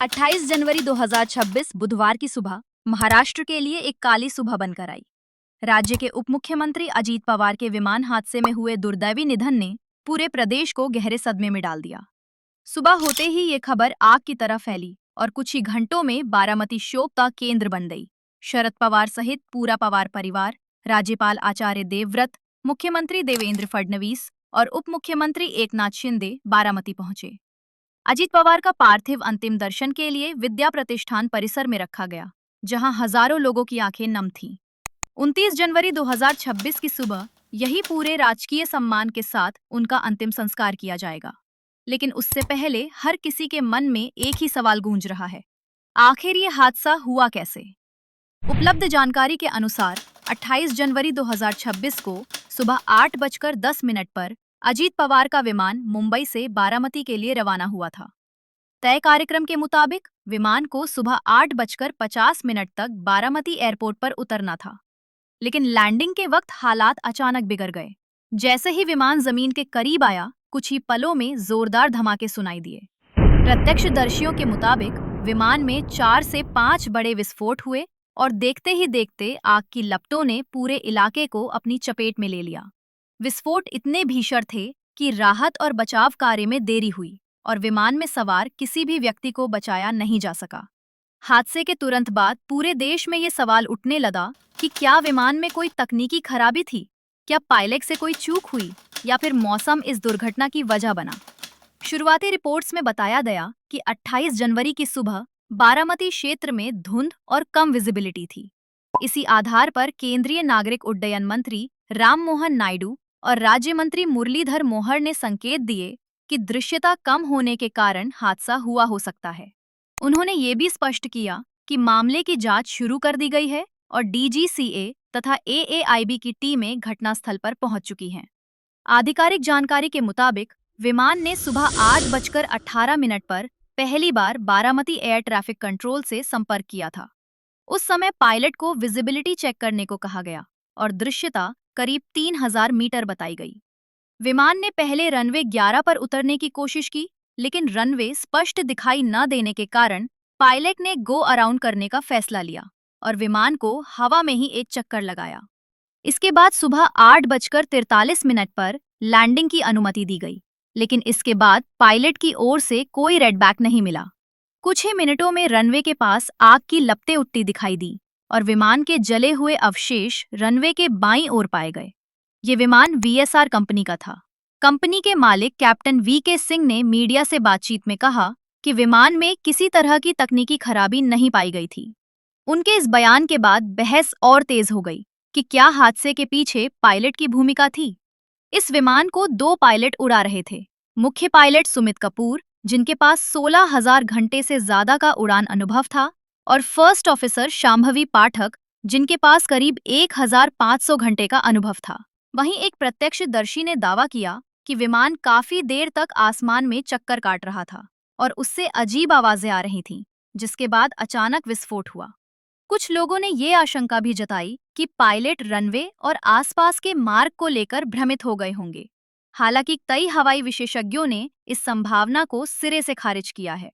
28 जनवरी 2026 बुधवार की सुबह महाराष्ट्र के लिए एक काली सुबह बनकर आई। राज्य के उप मुख्यमंत्री अजीत पवार के विमान हादसे में हुए दुर्दैवी निधन ने पूरे प्रदेश को गहरे सदमे में डाल दिया। सुबह होते ही ये खबर आग की तरह फैली और कुछ ही घंटों में बारामती शोक का केंद्र बन गई। शरद पवार सहित पूरा पवार परिवार, राज्यपाल आचार्य देवव्रत, मुख्यमंत्री देवेंद्र फडणवीस और उप मुख्यमंत्री एकनाथ शिंदे बारामती पहुंचे। अजीत पवार का पार्थिव अंतिम दर्शन के लिए विद्या प्रतिष्ठान परिसर में रखा गया, जहां हजारों लोगों की आंखें नम थीं। 29 जनवरी 2026 की सुबह यही पूरे राजकीय सम्मान के साथ उनका अंतिम संस्कार किया जाएगा। लेकिन उससे पहले हर किसी के मन में एक ही सवाल गूंज रहा है, आखिर ये हादसा हुआ कैसे? उपलब्ध जानकारी के अनुसार 28 जनवरी 2026 को सुबह 8:10 पर अजीत पवार का विमान मुंबई से बारामती के लिए रवाना हुआ था। तय कार्यक्रम के मुताबिक विमान को सुबह 8:50 तक बारामती एयरपोर्ट पर उतरना था, लेकिन लैंडिंग के वक्त हालात अचानक बिगड़ गए। जैसे ही विमान जमीन के करीब आया, कुछ ही पलों में जोरदार धमाके सुनाई दिए। प्रत्यक्षदर्शियों के मुताबिक विमान में 4 से 5 बड़े विस्फोट हुए और देखते ही देखते आग की लपटों ने पूरे इलाके को अपनी चपेट में ले लिया। विस्फोट इतने भीषण थे कि राहत और बचाव कार्य में देरी हुई और विमान में सवार किसी भी व्यक्ति को बचाया नहीं जा सका। हादसे के तुरंत बाद पूरे देश में ये सवाल उठने लगा कि क्या विमान में कोई तकनीकी खराबी थी, क्या पायलट से कोई चूक हुई या फिर मौसम इस दुर्घटना की वजह बना। शुरुआती रिपोर्ट्स में बताया गया कि 28 जनवरी की सुबह बारामती क्षेत्र में धुंध और कम विजिबिलिटी थी। इसी आधार पर केंद्रीय नागरिक उड्डयन मंत्री राममोहन नायडू और राज्य मंत्री मुरलीधर मोहर ने संकेत दिए कि दृश्यता कम होने के कारण हादसा हुआ हो सकता है। उन्होंने ये भी स्पष्ट किया कि मामले की जांच शुरू कर दी गई है और डीजीसीए तथा एएआईबी की टीमें घटनास्थल पर पहुंच चुकी हैं। आधिकारिक जानकारी के मुताबिक विमान ने सुबह 8:18 पर पहली बार बारामती एयर ट्रैफिक कंट्रोल से संपर्क किया था। उस समय पायलट को विजिबिलिटी चेक करने को कहा गया और दृश्यता करीब 3000 मीटर बताई गई। विमान ने पहले रनवे 11 पर उतरने की कोशिश की, लेकिन रनवे स्पष्ट दिखाई न देने के कारण पायलट ने गो अराउंड करने का फैसला लिया और विमान को हवा में ही एक चक्कर लगाया। इसके बाद सुबह 8:43 पर लैंडिंग की अनुमति दी गई, लेकिन इसके बाद पायलट की ओर से कोई रेडबैक नहीं मिला। कुछ ही मिनटों में रनवे के पास आग की लपटें उठती दिखाई दी और विमान के जले हुए अवशेष रनवे के बाईं ओर पाए गए। ये विमान वीएसआर कंपनी का था। कंपनी के मालिक कैप्टन वीके सिंह ने मीडिया से बातचीत में कहा कि विमान में किसी तरह की तकनीकी खराबी नहीं पाई गई थी। उनके इस बयान के बाद बहस और तेज हो गई कि क्या हादसे के पीछे पायलट की भूमिका थी। इस विमान को 2 पायलट उड़ा रहे थे। मुख्य पायलट सुमित कपूर, जिनके पास 16,000 घंटे से ज्यादा का उड़ान अनुभव था, और फर्स्ट ऑफिसर शांभवी पाठक, जिनके पास करीब 1500 घंटे का अनुभव था। वहीं एक प्रत्यक्षदर्शी ने दावा किया कि विमान काफी देर तक आसमान में चक्कर काट रहा था और उससे अजीब आवाजें आ रही थीं, जिसके बाद अचानक विस्फोट हुआ। कुछ लोगों ने ये आशंका भी जताई कि पायलट रनवे और आसपास के मार्ग को लेकर भ्रमित हो गए होंगे। हालांकि कई हवाई विशेषज्ञों ने इस संभावना को सिरे से खारिज किया है।